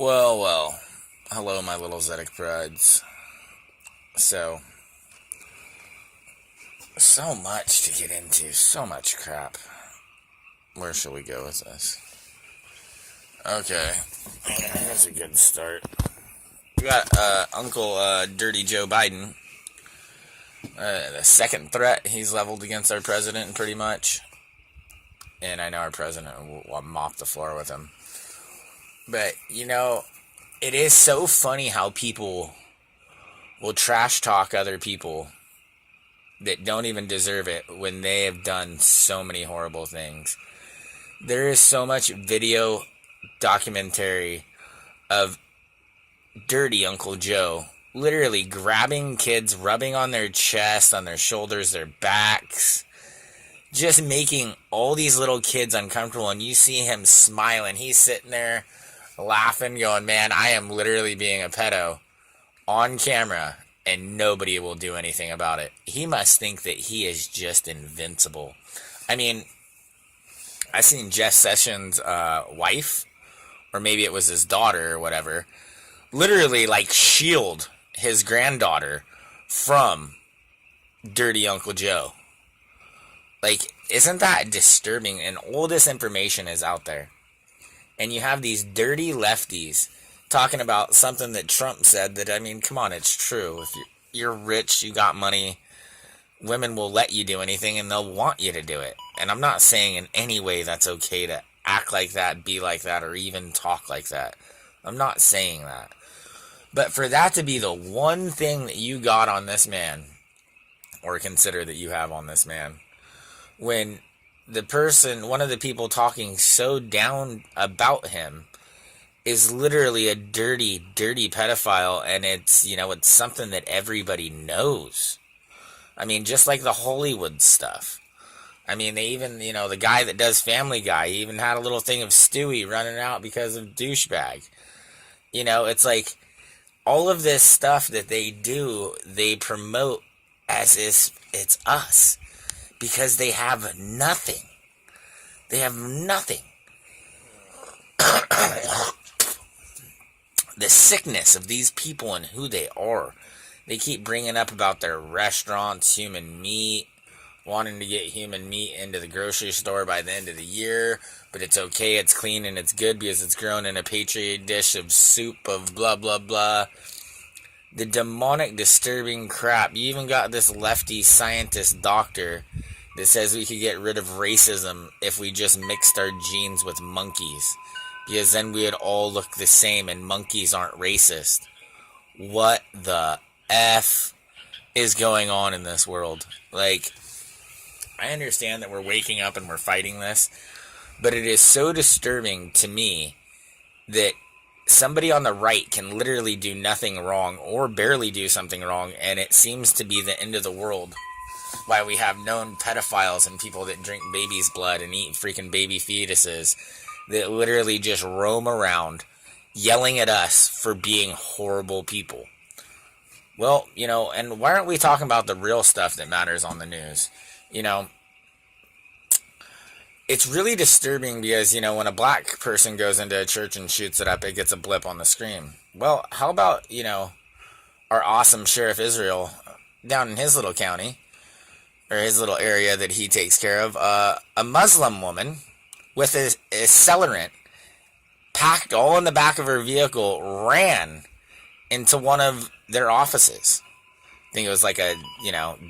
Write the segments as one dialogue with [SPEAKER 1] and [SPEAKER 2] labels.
[SPEAKER 1] Well. Hello, my little Zedic brides. So much to get into. So much crap. Where shall we go with this? Okay. Here's a good start. We got Uncle Dirty Joe Biden. The second threat he's leveled against our president, pretty much. And I know our president will mop the floor with him. But, it is so funny how people will trash talk other people that don't even deserve it when they have done so many horrible things. There is so much video documentary of dirty Uncle Joe literally grabbing kids, rubbing on their chest, on their shoulders, their backs, just making all these little kids uncomfortable. And you see him smiling. He's sitting there laughing, going, man, I am literally being a pedo on camera, and nobody will do anything about it. He must think that he is just invincible. I mean, I seen Jeff Sessions' wife, or maybe it was his daughter or whatever, literally shield his granddaughter from dirty Uncle Joe. Isn't that disturbing? And all this information is out there. And you have these dirty lefties talking about something that Trump said that, I mean, come on, it's true. If you're rich, you got money, women will let you do anything and they'll want you to do it. And I'm not saying in any way that's okay to act like that, be like that, or even talk like that. I'm not saying that. But for that to be the one thing that you got on this man, or consider that you have on this man, when the person, one of the people talking so down about him is literally a dirty, dirty pedophile, and it's, it's something that everybody knows. I mean, just like the Hollywood stuff. I mean, they even, the guy that does Family Guy, he even had a little thing of Stewie running out because of douchebag. It's like all of this stuff that they do, they promote as if it's us. Because they have nothing. They have nothing. The sickness of these people and who they are. They keep bringing up about their restaurants, human meat, wanting to get human meat into the grocery store by the end of the year. But it's okay, it's clean, and it's good because it's grown in a petri dish of soup of blah, blah, blah. The demonic, disturbing crap. You even got this lefty scientist doctor that says we could get rid of racism if we just mixed our genes with monkeys. Because then we would all look the same and monkeys aren't racist. What the F is going on in this world? I understand that we're waking up and we're fighting this, but it is so disturbing to me that somebody on the right can literally do nothing wrong or barely do something wrong, and it seems to be the end of the world. Why we have known pedophiles and people that drink babies' blood and eat freaking baby fetuses that literally just roam around yelling at us for being horrible people. Well, and why aren't we talking about the real stuff that matters on the news? It's really disturbing because, when a black person goes into a church and shoots it up, it gets a blip on the screen. Well, how about, our awesome Sheriff Israel down in his little county, or his little area that he takes care of, a Muslim woman with a accelerant packed all in the back of her vehicle ran into one of their offices. I think it was a,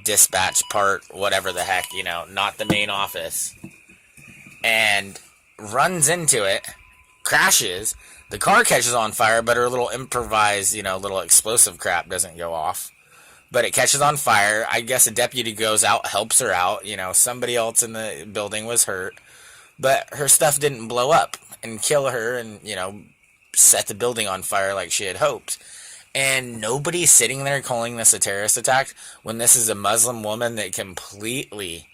[SPEAKER 1] dispatch part, whatever the heck, not the main office. And runs into it, crashes, the car catches on fire, but her little improvised, little explosive crap doesn't go off. But it catches on fire. I guess a deputy goes out, helps her out. Somebody else in the building was hurt. But her stuff didn't blow up and kill her and, set the building on fire like she had hoped. And nobody's sitting there calling this a terrorist attack when this is a Muslim woman that completely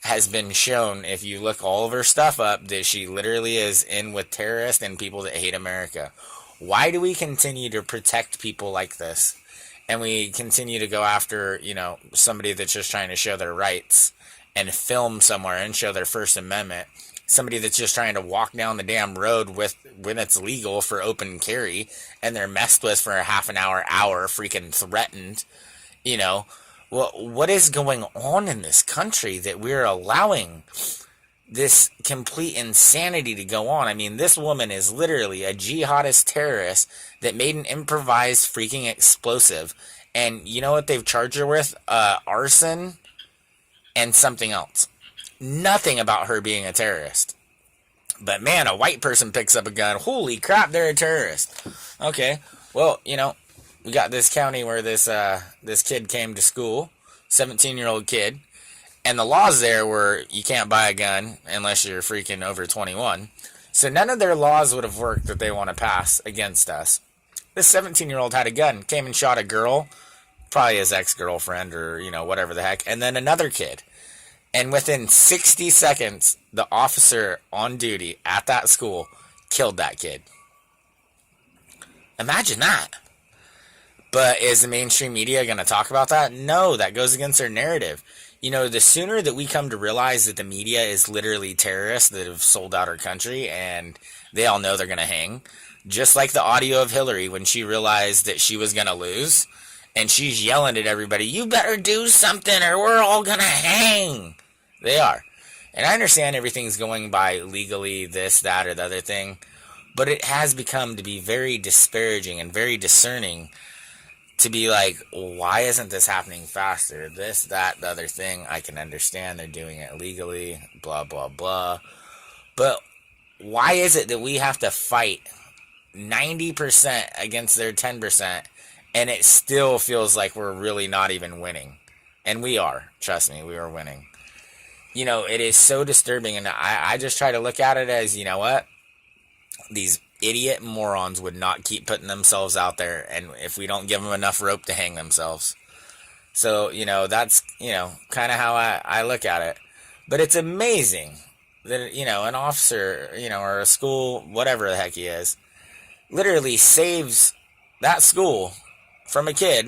[SPEAKER 1] has been shown, if you look all of her stuff up, that she literally is in with terrorists and people that hate America. Why do we continue to protect people like this? And we continue to go after, somebody that's just trying to show their rights and film somewhere and show their First Amendment somebody that's just trying to walk down the damn road when it's legal for open carry, and they're messed with for a half an hour, freaking threatened, you know. Well, what is going on in this country that we're allowing this complete insanity to go on? I mean, this woman is literally a jihadist terrorist that made an improvised freaking explosive. And you know what they've charged her with? Arson and something else. Nothing about her being a terrorist. But man, a white person picks up a gun. Holy crap, they're a terrorist. Okay, well, you know, we got this county where this kid came to school, 17-year-old kid. And the laws there were you can't buy a gun unless you're freaking over 21. So none of their laws would have worked that they want to pass against us. This 17-year-old had a gun, came and shot a girl, probably his ex-girlfriend or, you know, whatever the heck, and then another kid. And within 60 seconds, the officer on duty at that school killed that kid. Imagine that. But is the mainstream media going to talk about that? No, that goes against their narrative. You know, the sooner that we come to realize that the media is literally terrorists that have sold out our country and they all know they're going to hang. Just like the audio of Hillary when she realized that she was going to lose. And she's yelling at everybody, you better do something or we're all going to hang. They are. And I understand everything's going by legally, this, that, or the other thing. But it has become to be very disparaging and very discerning to be like, why isn't this happening faster? This, that, the other thing. I can understand they're doing it legally, blah, blah, blah. But why is it that we have to fight 90% against their 10%, and it still feels like we're really not even winning? And we are. Trust me, we are winning. You know, it is so disturbing, and I just try to look at it as, you know what? These idiot morons would not keep putting themselves out there, and if we don't give them enough rope to hang themselves. So, you know, that's, you know, kind of how I look at it. But it's amazing that, you know, an officer, you know, or a school, whatever the heck he is, literally saves that school from a kid.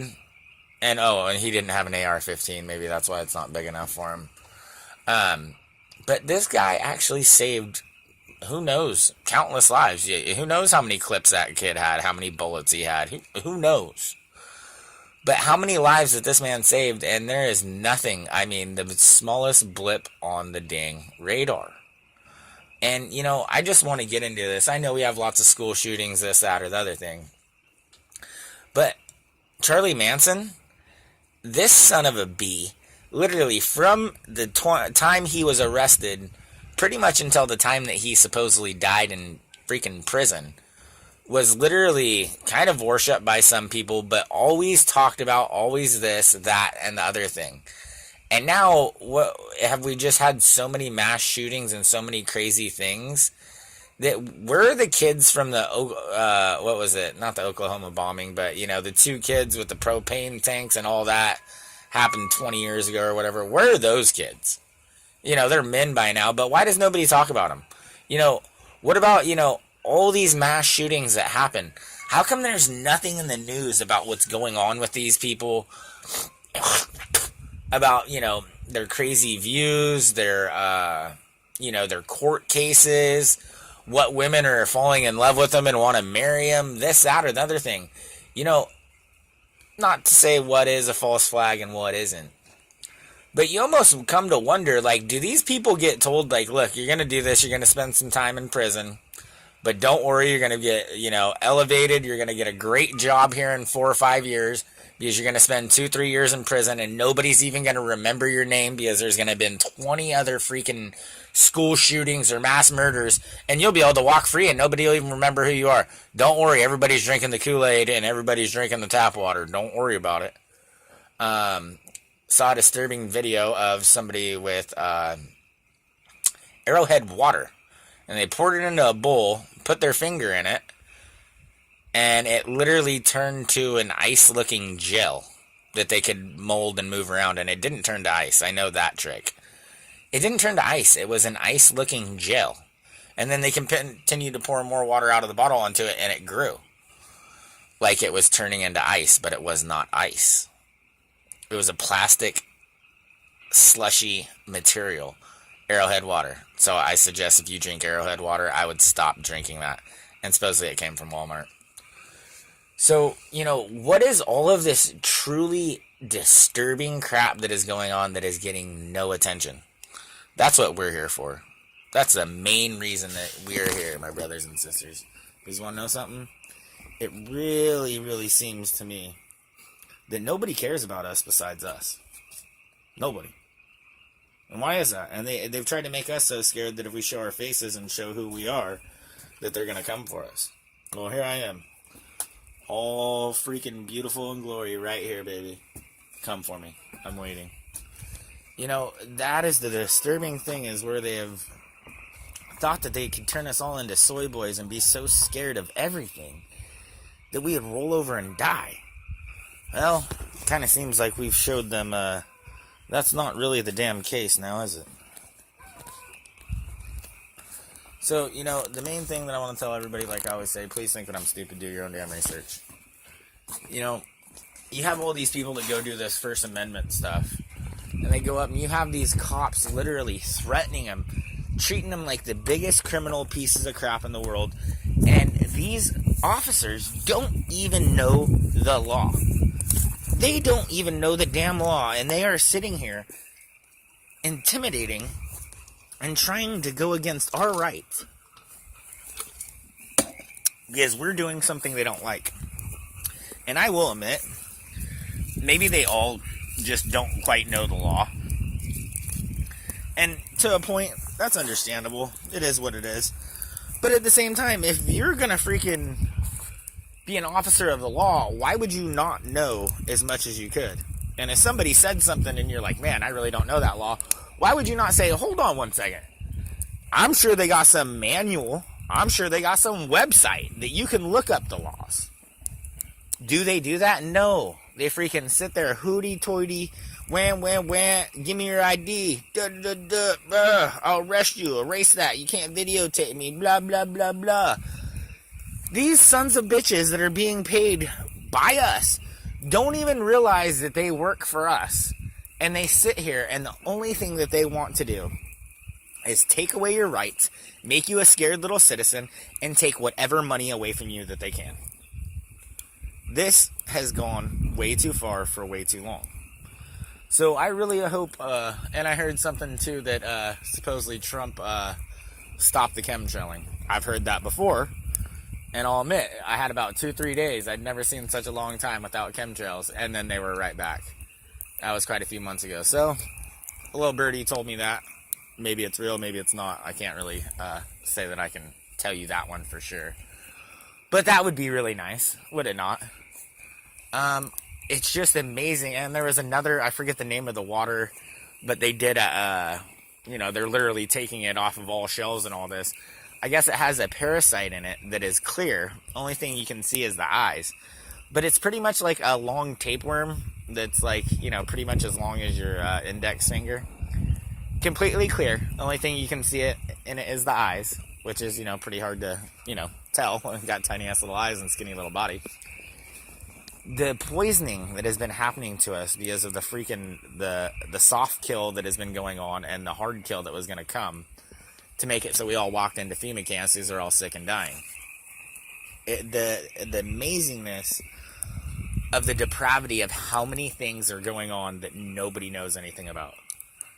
[SPEAKER 1] And, and he didn't have an AR-15. Maybe that's why it's not big enough for him. But this guy actually saved, who knows, countless lives. Who knows how many clips that kid had, how many bullets he had. Who knows? But how many lives that this man saved, and there is nothing, I mean, the smallest blip on the dang radar. And, you know, I just want to get into this. I know we have lots of school shootings, this, that, or the other thing. But Charlie Manson, this son of a bee, literally from the time he was arrested, pretty much until the time that he supposedly died in freaking prison, was literally kind of worshipped by some people, but always talked about, always this, that, and the other thing. And now, what have we just had so many mass shootings and so many crazy things that we're the kids from the, what was it? Not the Oklahoma bombing, but, you know, the two kids with the propane tanks and all that happened 20 years ago or whatever. Where are those kids? You know, they're men by now, but why does nobody talk about them? You know, what about, you know, all these mass shootings that happen? How come there's nothing in the news about what's going on with these people? About, you know, their crazy views, their, you know, their court cases, what women are falling in love with them and want to marry them, this, that, or the other thing. You know, not to say what is a false flag and what isn't. But you almost come to wonder, like, do these people get told, like, look, you're going to do this, you're going to spend some time in prison, but don't worry, you're going to get, you know, elevated, you're going to get a great job here in 4 or 5 years, because you're going to spend 2-3 years in prison, and nobody's even going to remember your name, because there's going to have been 20 other freaking school shootings or mass murders, and you'll be able to walk free, and nobody will even remember who you are. Don't worry, everybody's drinking the Kool-Aid, and everybody's drinking the tap water. Don't worry about it. Saw a disturbing video of somebody with Arrowhead water, and they poured it into a bowl, put their finger in it, and it literally turned to an ice-looking gel that they could mold and move around, and it didn't turn to ice. I know that trick. It didn't turn to ice. It was an ice-looking gel. And then they continued to pour more water out of the bottle onto it, and it grew. Like it was turning into ice, but it was not ice. It was a plastic, slushy material. Arrowhead water. So I suggest if you drink Arrowhead water, I would stop drinking that. And supposedly it came from Walmart. So, what is all of this truly disturbing crap that is going on that is getting no attention? That's what we're here for. That's the main reason that we are here, my brothers and sisters. You want to know something? It really, really seems to me that nobody cares about us besides us. Nobody. And why is that? And they've tried to make us so scared that if we show our faces and show who we are, that they're going to come for us. Well, here I am. All freaking beautiful and glory right here, baby. Come for me. I'm waiting. That is the disturbing thing, is where they have thought that they could turn us all into soy boys and be so scared of everything that we would roll over and die. Well, kind of seems like we've showed them that's not really the damn case now, is it? So, the main thing that I want to tell everybody, like I always say, please think that I'm stupid, do your own damn research. You have all these people that go do this First Amendment stuff, and they go up and you have these cops literally threatening them, treating them like the biggest criminal pieces of crap in the world, and these officers don't even know the law. They don't even know the damn law, and they are sitting here intimidating and trying to go against our rights because we're doing something they don't like. And I will admit, maybe they all just don't quite know the law. And to a point, that's understandable. It is what it is. But at the same time, if you're gonna freaking be an officer of the law, why would you not know as much as you could? And if somebody said something and you're like, man, I really don't know that law, why would you not say, hold on one second? I'm sure they got some manual. I'm sure they got some website that you can look up the laws. Do they do that? No. They freaking sit there hooty-toity, wham, give me your ID. I'll arrest you. Erase that. You can't videotape me. Blah, blah, blah, blah. These sons of bitches that are being paid by us don't even realize that they work for us. And they sit here, and the only thing that they want to do is take away your rights, make you a scared little citizen, and take whatever money away from you that they can. This has gone way too far for way too long. So I really hope, and I heard something too that supposedly Trump stopped the chemtrailing. I've heard that before, and I'll admit, I had about 2-3 days. I'd never seen such a long time without chemtrails, and then they were right back. That was quite a few months ago. So, a little birdie told me that. Maybe it's real, maybe it's not. I can't really say that I can tell you that one for sure. But that would be really nice, would it not? It's just amazing. And there was another, I forget the name of the water, but they did they're literally taking it off of all shelves and all this. I guess it has a parasite in it that is clear. Only thing you can see is the eyes. But it's pretty much like a long tapeworm that's like, pretty much as long as your index finger. Completely clear. The only thing you can see in it is the eyes, which is, pretty hard to, tell when it's got tiny ass little eyes and skinny little body. The poisoning that has been happening to us because of the freaking, the soft kill that has been going on and the hard kill that was going to come to make it so we all walked into FEMA camps because they're all sick and dying. The amazingness of the depravity of how many things are going on that nobody knows anything about.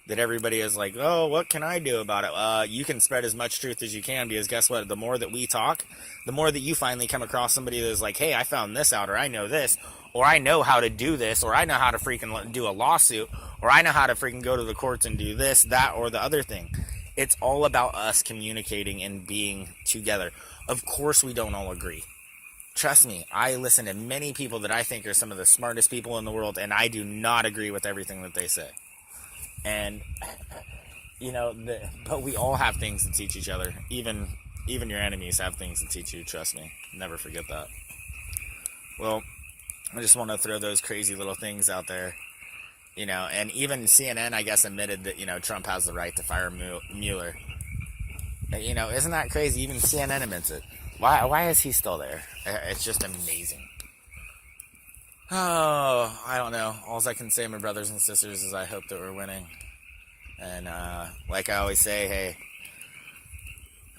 [SPEAKER 1] That everybody is like, oh, what can I do about it? You can spread as much truth as you can, because guess what? The more that we talk, the more that you finally come across somebody that's like, hey, I found this out, or I know this, or I know how to do this, or I know how to freaking do a lawsuit, or I know how to freaking go to the courts and do this, that, or the other thing. It's all about us communicating and being together. Of course we don't all agree. Trust me, I listen to many people that I think are some of the smartest people in the world, and I do not agree with everything that they say. And, but we all have things to teach each other. Even your enemies have things to teach you, trust me. Never forget that. Well, I just want to throw those crazy little things out there. And even CNN, I guess, admitted that, Trump has the right to fire Mueller. Isn't that crazy? Even CNN admits it. Why is he still there? It's just amazing. Oh, I don't know. All I can say, my brothers and sisters, is I hope that we're winning. And like I always say, hey,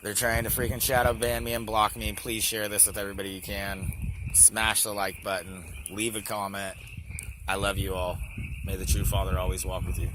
[SPEAKER 1] they're trying to freaking shadow ban me and block me. Please share this with everybody you can. Smash the like button. Leave a comment. I love you all. May the true Father always walk with you.